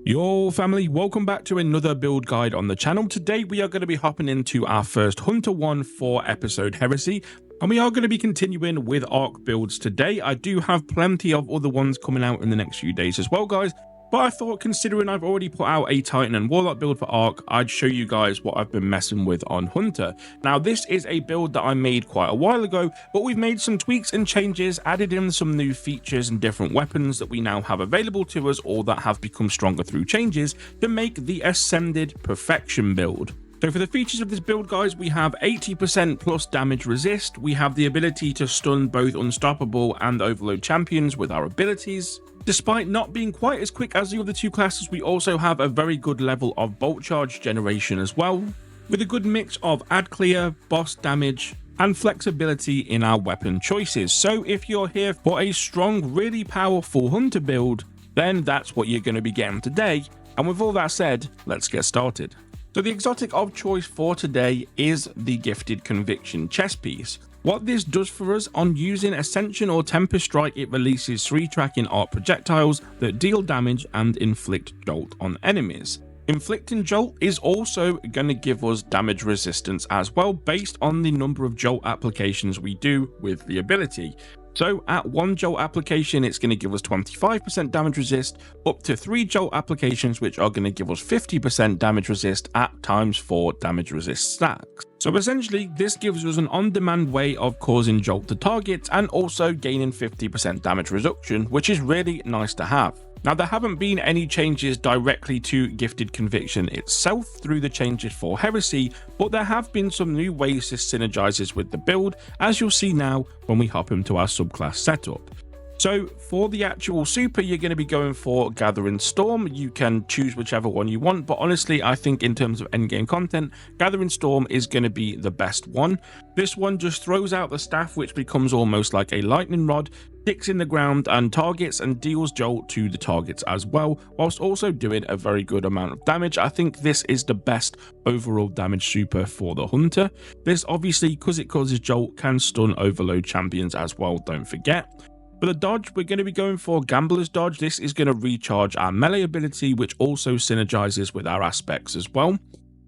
Yo family, welcome back to another build guide on the channel. Today we are going to be hopping into our first Hunter 1 for episode Heresy, and we are going to be continuing with Arc builds today. I do have plenty of other ones coming out in the next few days as well, guys. But I thought, considering I've already put out a Titan and Warlock build for Arc, I'd show you guys what I've been messing with on Hunter. Now, this is a build that I made quite a while ago, but we've made some tweaks and changes, added in some new features and different weapons that we now have available to us, or that have become stronger through changes, to make the Ascended Perfection build. So for the features of this build, guys, we have 80% plus damage resist, we have the ability to stun both Unstoppable and Overload champions with our abilities. Despite not being quite as quick as the other two classes, we also have a very good level of bolt charge generation as well, with a good mix of ad clear, boss damage, and flexibility in our weapon choices. So if you're here for a strong, really powerful Hunter build, then that's what you're going to be getting today. And with all that said, let's get started. So the exotic of choice for today is the Gifted Conviction chess piece. What this does for us, on using Ascension or Tempest Strike, it releases 3 tracking arc projectiles that deal damage and inflict jolt on enemies. Inflicting jolt is also going to give us damage resistance as well, based on the number of jolt applications we do with the ability. So at 1 jolt application, it's going to give us 25% damage resist, up to 3 jolt applications, which are going to give us 50% damage resist at ×4 damage resist stacks. So essentially, this gives us an on-demand way of causing jolt to targets and also gaining 50% damage reduction, which is really nice to have. Now, there haven't been any changes directly to Gifted Conviction itself through the changes for Heresy, but there have been some new ways this synergizes with the build, as you'll see now when we hop into our subclass setup. So for the actual super, you're going to be going for Gathering Storm. You can choose whichever one you want, but honestly, I think in terms of endgame content, Gathering Storm is going to be the best one. This one just throws out the staff, which becomes almost like a lightning rod, sticks in the ground and targets, and deals jolt to the targets as well, whilst also doing a very good amount of damage. I think this is the best overall damage super for the Hunter. This obviously, because it causes jolt, can stun Overload champions as well, don't forget. For the dodge, we're going to be going for Gambler's Dodge. This is going to recharge our melee ability, which also synergizes with our aspects as well.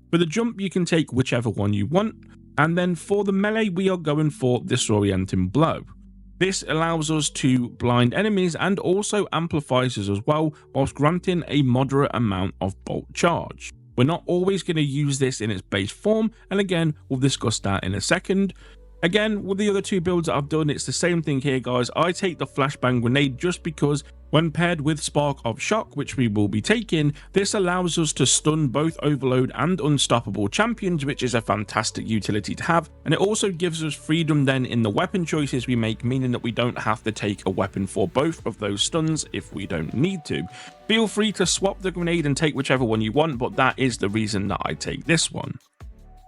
For the jump, you can take whichever one you want. And then for the melee, we are going for Disorienting Blow. This allows us to blind enemies and also amplifies us as well, whilst granting a moderate amount of bolt charge. We're not always going to use this in its base form, and again, we'll discuss that in a second. Again, with the other 2 builds that I've done, it's the same thing here, guys. I take the Flashbang Grenade just because when paired with Spark of Shock, which we will be taking, this allows us to stun both Overload and Unstoppable champions, which is a fantastic utility to have. And it also gives us freedom then in the weapon choices we make, meaning that we don't have to take a weapon for both of those stuns if we don't need to. Feel free to swap the grenade and take whichever one you want, but that is the reason that I take this one.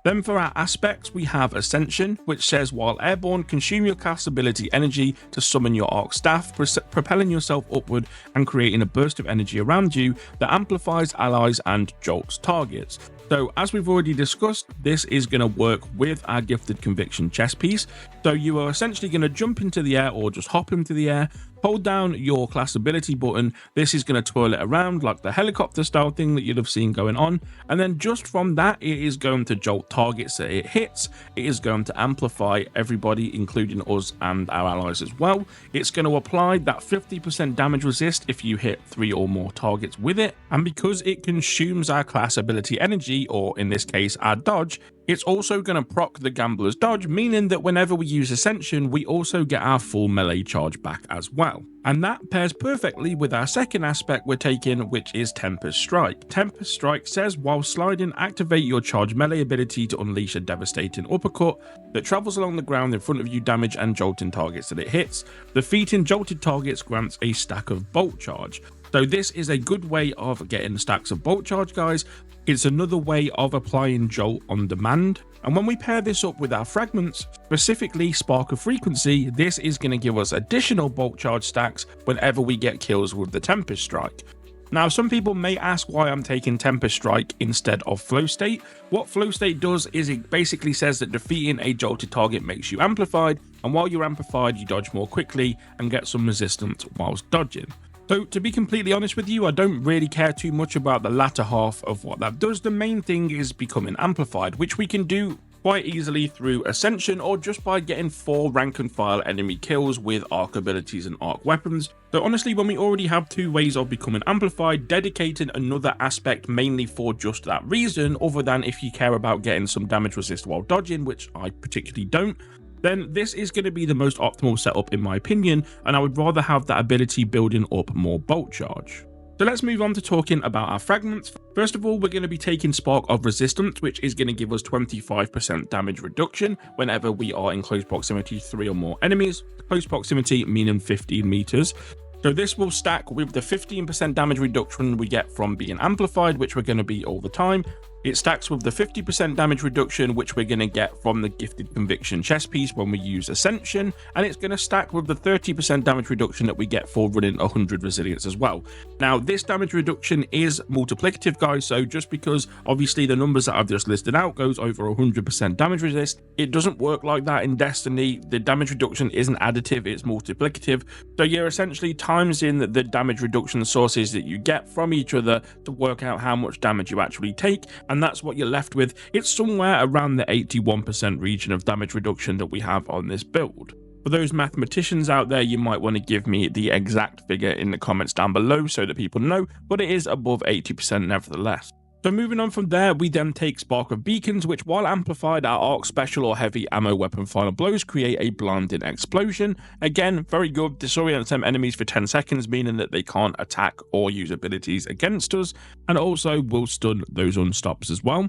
Then for our aspects, we have Ascension, which says while airborne, consume your cast ability energy to summon your arc staff, propelling yourself upward and creating a burst of energy around you that amplifies allies and jolts targets. So as we've already discussed, this is going to work with our Gifted Conviction chess piece. So you are essentially going to jump into the air or just hop into the air, hold down your class ability button. This is going to twirl it around like the helicopter style thing that you'd have seen going on. And then just from that, it is going to jolt targets that it hits. It is going to amplify everybody, including us and our allies as well. It's going to apply that 50% damage resist if you hit 3 or more targets with it. And because it consumes our class ability energy, or in this case, our dodge, it's also going to proc the Gambler's Dodge, meaning that whenever we use Ascension, we also get our full melee charge back as well. And that pairs perfectly with our second aspect we're taking, which is Tempest Strike. Tempest Strike says while sliding, activate your charge melee ability to unleash a devastating uppercut that travels along the ground in front of you, damage and jolting targets that it hits. Defeating jolted targets grants a stack of bolt charge. So this is a good way of getting stacks of bolt charge, guys. It's another way of applying jolt on demand. And when we pair this up with our fragments, specifically Spark of Frequency, this is going to give us additional bolt charge stacks whenever we get kills with the Tempest Strike. Now, some people may ask why I'm taking Tempest Strike instead of Flow State. What Flow State does is it basically says that defeating a jolted target makes you amplified, and while you're amplified, you dodge more quickly and get some resistance whilst dodging. So to be completely honest with you, I don't really care too much about the latter half of what that does. The main thing is becoming amplified, which we can do quite easily through Ascension or just by getting 4 rank and file enemy kills with arc abilities and arc weapons. So honestly, when we already have 2 ways of becoming amplified, dedicating another aspect mainly for just that reason, other than if you care about getting some damage resist while dodging, which I particularly don't, then this is going to be the most optimal setup in my opinion, and I would rather have that ability building up more bolt charge. So let's move on to talking about our fragments. First of all, we're going to be taking Spark of Resistance, which is going to give us 25% damage reduction whenever we are in close proximity to 3 or more enemies. Close proximity meaning 15 meters. So this will stack with the 15% damage reduction we get from being amplified, which we're going to be all the time. It stacks with the 50% damage reduction, which we're going to get from the Gifted Conviction chest piece when we use Ascension, and it's going to stack with the 30% damage reduction that we get for running 100 resilience as well. Now, this damage reduction is multiplicative, guys, so just because obviously the numbers that I've just listed out goes over 100% damage resist, it doesn't work like that in Destiny. The damage reduction isn't additive, it's multiplicative. So you're essentially timesing the damage reduction sources that you get from each other to work out how much damage you actually take, and that's what you're left with. It's somewhere around the 81% region of damage reduction that we have on this build. For those mathematicians out there, you might want to give me the exact figure in the comments down below so that people know, but it is above 80% nevertheless. So moving on from there, we then take Spark of Beacons, which while amplified, our arc special or heavy ammo weapon final blows create a blinding explosion. Again, very good, disorients them enemies for 10 seconds, meaning that they can't attack or use abilities against us, and also will stun those unstops as well.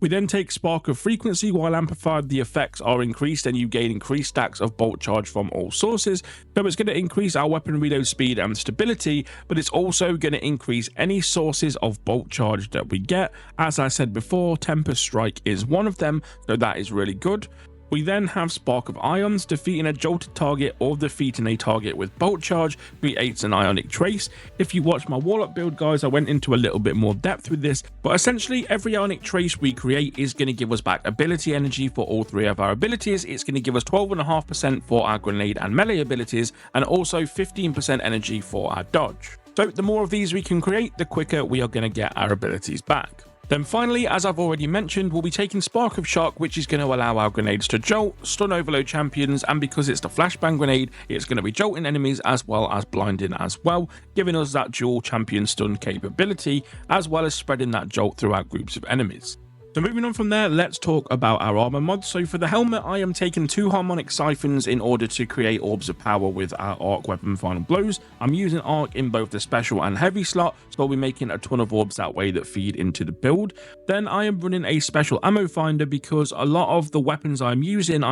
We then take Spark of Frequency. While amplified, the effects are increased and you gain increased stacks of bolt charge from all sources. So it's going to increase our weapon reload speed and stability, but it's also going to increase any sources of bolt charge that we get. As I said before, Tempest Strike is one of them, so that is really good. We then have Spark of Ions. Defeating a jolted target or defeating a target with bolt charge creates an ionic trace. If you watch my Warlock build, guys, I went into a little bit more depth with this, but essentially every ionic trace we create is going to give us back ability energy for all 3 of our abilities. It's going to give us 12.5% for our grenade and melee abilities, and also 15% energy for our dodge. So the more of these we can create, the quicker we are going to get our abilities back. Then finally, as I've already mentioned, we'll be taking Spark of Shock, which is going to allow our grenades to jolt, stun overload champions, and because it's the flashbang grenade, it's going to be jolting enemies as well as blinding as well, giving us that dual champion stun capability, as well as spreading that jolt throughout groups of enemies. So moving on from there, let's talk about our armor mods. So for the helmet, I am taking 2 harmonic siphons in order to create orbs of power with our arc weapon final blows. I'm using arc in both the special and heavy slot, so I'll be making a ton of orbs that way that feed into the build. Then I am running a special ammo finder because a lot of the weapons I am using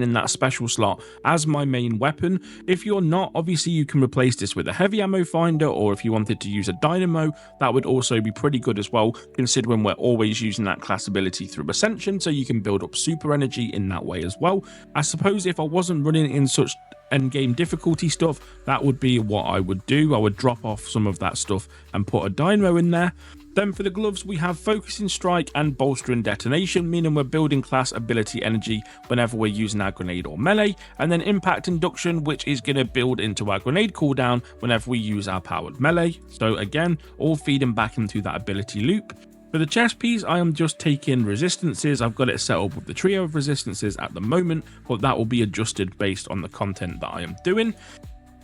in that special slot as my main weapon. If you're not, obviously you can replace this with a heavy ammo finder, or if you wanted to use a dynamo, that would also be pretty good as well, considering we're always using that class ability through Ascension, so you can build up super energy in that way as well. I suppose if I wasn't running in such endgame difficulty stuff, that would be what I would do. I would drop off some of that stuff and put a dynamo in there. Then for the gloves, we have Focusing Strike and Bolstering Detonation, meaning we're building class ability energy whenever we're using our grenade or melee, and then Impact Induction, which is going to build into our grenade cooldown whenever we use our powered melee. So again, all feeding back into that ability loop. For the chest piece, I am just taking resistances. I've got it set up with the trio of resistances at the moment, but that will be adjusted based on the content that I am doing.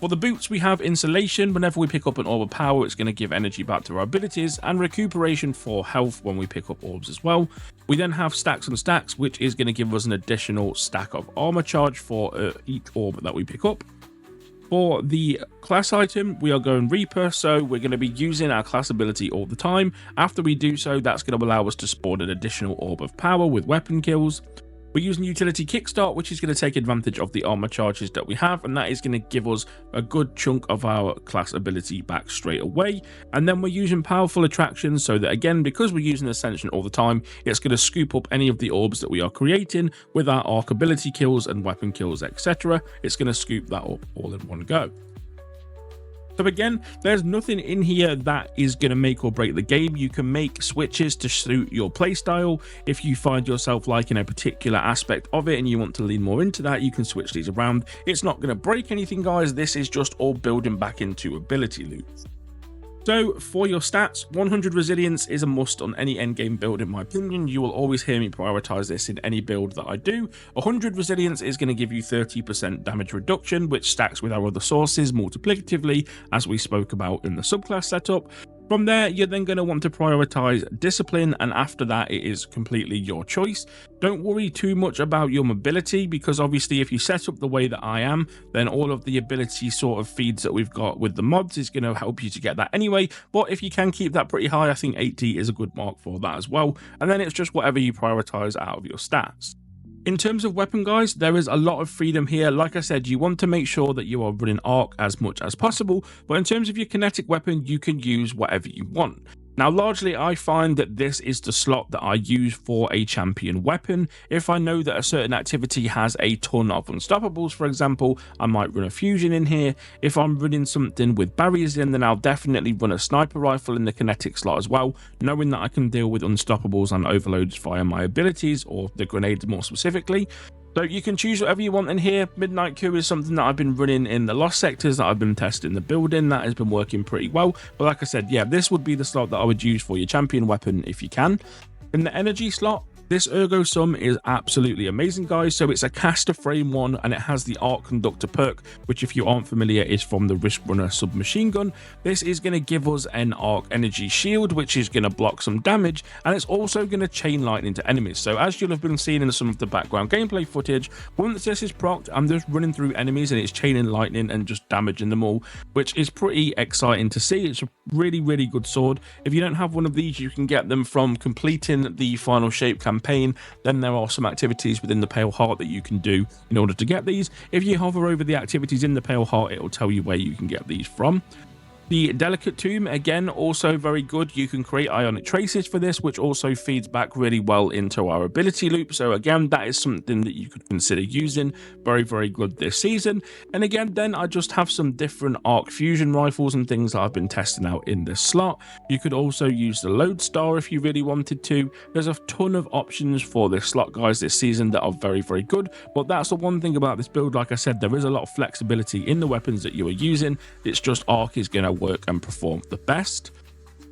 For the boots, we have Insulation. Whenever we pick up an orb of power, it's going to give energy back to our abilities, and Recuperation for health when we pick up orbs as well. We then have Stacks on Stacks, which is going to give us an additional stack of armor charge for each orb that we pick up. For the class item, we are going Reaper, so we're going to be using our class ability all the time. After we do so, that's going to allow us to spawn an additional orb of power with weapon kills. We're using Utility Kickstart, which is going to take advantage of the armor charges that we have, and that is going to give us a good chunk of our class ability back straight away. And then we're using Powerful Attraction, so that again, because we're using Ascension all the time, it's going to scoop up any of the orbs that we are creating with our arc ability kills and weapon kills, etc. It's going to scoop that up all in one go. So again, there's nothing in here that is going to make or break the game. You can make switches to suit your playstyle. If you find yourself liking a particular aspect of it and you want to lean more into that, you can switch these around. It's not going to break anything, guys. This is just all building back into ability loops. So for your stats, 100 resilience is a must on any endgame build in my opinion. You will always hear me prioritize this in any build that I do. 100 resilience is going to give you 30% damage reduction, which stacks with our other sources multiplicatively, as we spoke about in the subclass setup. From there, you're then going to want to prioritize discipline, and after that it is completely your choice. Don't worry too much about your mobility, because obviously if you set up the way that I am, then all of the ability sort of feeds that we've got with the mods is going to help you to get that anyway. But if you can keep that pretty high, I think 80 is a good mark for that as well. And then it's just whatever you prioritize out of your stats. In terms of weapon, guys, there is a lot of freedom here. Like I said, you want to make sure that you are running arc as much as possible, but in terms of your kinetic weapon, you can use whatever you want. Now, largely, I find that this is the slot that I use for a champion weapon. If I know that a certain activity has a ton of unstoppables, for example, I might run a fusion in here. If I'm running something with barriers in, then I'll definitely run a sniper rifle in the kinetic slot as well, knowing that I can deal with unstoppables and overloads via my abilities, or the grenades more specifically. So you can choose whatever you want in here. Midnight Coup is something that I've been running in the lost sectors that I've been testing the building. That has been working pretty well. But like I said, yeah, this would be the slot that I would use for your champion weapon if you can. In the energy slot, this Ergo Sum is absolutely amazing, guys. So it's a caster frame one, and it has the Arc Conductor perk, which if you aren't familiar is from the Risk Runner submachine gun. This is going to give us an arc energy shield, which is going to block some damage, and it's also going to chain lightning to enemies. So as you'll have been seeing in some of the background gameplay footage, once this is procced, I'm just running through enemies and it's chaining lightning and just damaging them all, which is pretty exciting to see. It's a really, really good sword. If you don't have one of these, you can get them from completing the Final Shape campaign. Then there are some activities within the Pale Heart that you can do in order to get these. If you hover over the activities in the Pale Heart, it will tell you where you can get these from. The Delicate Tomb, again, also very good. You can create ionic traces for this, which also feeds back really well into our ability loop. So again, that is something that you could consider using. Very, very good this season. And again, then I just have some different arc fusion rifles and things that I've been testing out in this slot. You could also use the Lodestar if you really wanted to. There's a ton of options for this slot, guys, this season that are very, very good. But that's the one thing about this build. Like I said, there is a lot of flexibility in the weapons that you are using. It's just arc is going to work and perform the best.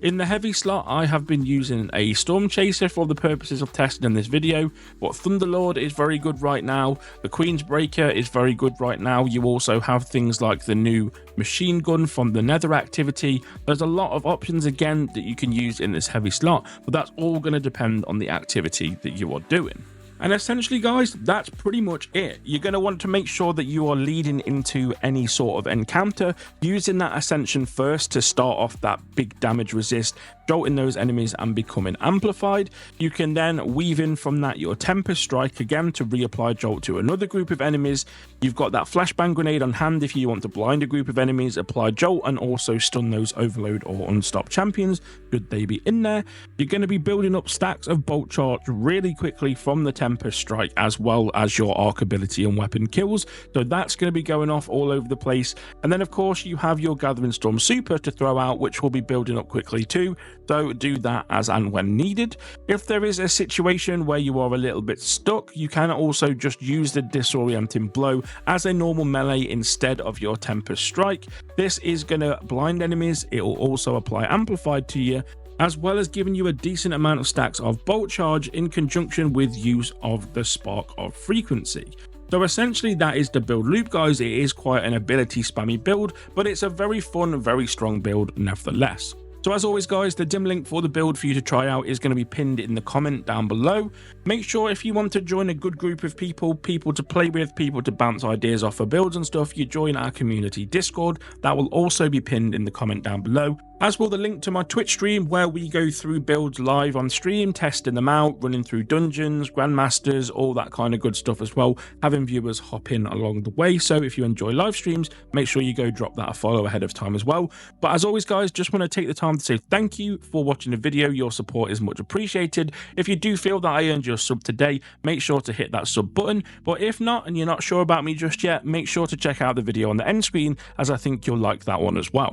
In the heavy slot, I have been using a Storm Chaser for the purposes of testing in this video, but Thunderlord is very good right now. The Queen's Breaker is very good right now. You also have things like the new machine gun from the Nether activity. There's a lot of options again that you can use in this heavy slot, but that's all going to depend on the activity that you are doing. And essentially, guys, that's pretty much it. You're going to want to make sure that you are leading into any sort of encounter using that Ascension first to start off that big damage resist, jolting those enemies and becoming amplified. You can then weave in from that your Tempest Strike again to reapply jolt to another group of enemies. You've got that flashbang grenade on hand if you want to blind a group of enemies, apply jolt, and also stun those overload or unstopped champions should they be in there. You're going to be building up stacks of bolt charge really quickly from the Tempest Strike, as well as your arc ability and weapon kills. So that's going to be going off all over the place. And then of course you have your Gathering Storm Super to throw out, which will be building up quickly too. So do that as and when needed. If there is a situation where you are a little bit stuck, you can also just use the Disorienting Blow as a normal melee instead of your Tempest Strike. This is going to blind enemies. It will also apply Amplified to you, as well as giving you a decent amount of stacks of Bolt Charge in conjunction with use of the Spark of Frequency. So essentially that is the build loop, guys. It is quite an ability spammy build, but it's a very fun, very strong build nevertheless. So as always, guys, the dim link for the build for you to try out is going to be pinned in the comment down below. Make sure if you want to join a good group of people to play with, people to bounce ideas off for builds and stuff, you join our community Discord. That will also be pinned in the comment down below. as will the link to my Twitch stream where we go through builds live on stream, testing them out, running through dungeons, grandmasters, all that kind of good stuff as well, having viewers hop in along the way. So if you enjoy live streams, make sure you go drop that a follow ahead of time as well. But as always guys, just want to take the time to say thank you for watching the video. Your support is much appreciated. If you do feel that I earned your sub today, make sure to hit that sub button. But if not, and you're not sure about me just yet, make sure to check out the video on the end screen, as I think you'll like that one as well.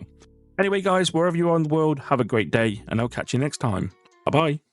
Anyway guys, wherever you are in the world, have a great day, and I'll catch you next time. Bye bye.